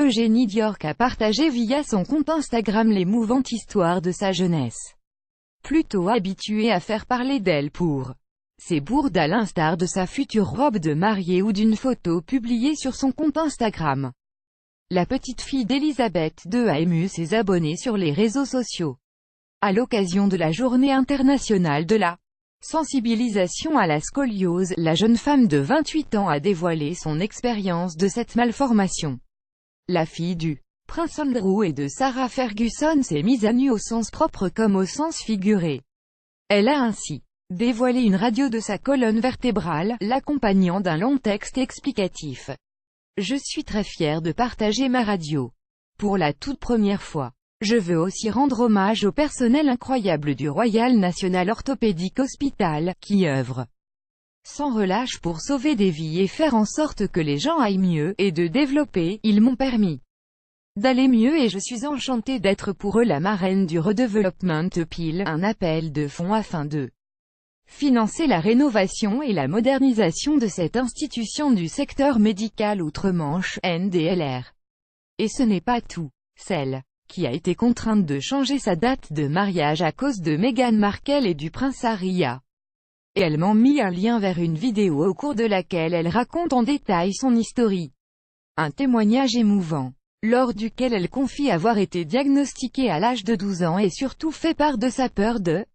Eugénie Diorc a partagé via son compte Instagram l'émouvante histoire de sa jeunesse. Plutôt habituée à faire parler d'elle pour ses bourdes à l'instar de sa future robe de mariée ou d'une photo publiée sur son compte Instagram. La petite fille d'Elisabeth II a ému ses abonnés sur les réseaux sociaux. À l'occasion de la Journée internationale de la sensibilisation à la scoliose, la jeune femme de 28 ans a dévoilé son expérience de cette malformation. La fille du prince Andrew et de Sarah Ferguson s'est mise à nu au sens propre comme au sens figuré. Elle a ainsi dévoilé une radio de sa colonne vertébrale, l'accompagnant d'un long texte explicatif. Je suis très fière de partager ma radio. Pour la toute première fois. Je veux aussi rendre hommage au personnel incroyable du Royal National Orthopedic Hospital, qui œuvre sans relâche pour sauver des vies et faire en sorte que les gens aillent mieux, et de développer. Ils m'ont permis d'aller mieux et je suis enchantée d'être pour eux la marraine du Redevelopment Appeal, un appel de fonds afin de financer la rénovation et la modernisation de cette institution du secteur médical outre-Manche, NDLR. Et ce n'est pas tout. Celle qui a été contrainte de changer sa date de mariage à cause de Meghan Markle et du prince Harry a également mis un lien vers une vidéo au cours de laquelle elle raconte en détail son historique. Un témoignage émouvant, lors duquel elle confie avoir été diagnostiquée à l'âge de 12 ans et surtout fait part de sa peur de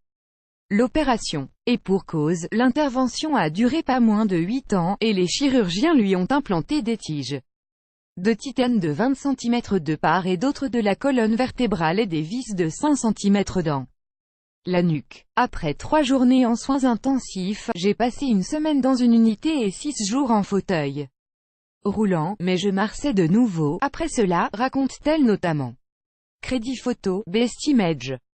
l'opération. Et pour cause, l'intervention a duré pas moins de 8 ans, et les chirurgiens lui ont implanté des tiges de titane de 20 cm de part et d'autre de la colonne vertébrale et des vis de 5 cm dans la nuque. Après 3 journées en soins intensifs, j'ai passé une semaine dans une unité et 6 jours en fauteuil roulant, mais je marchais de nouveau après cela, raconte-t-elle notamment. Crédit photo, Best Image.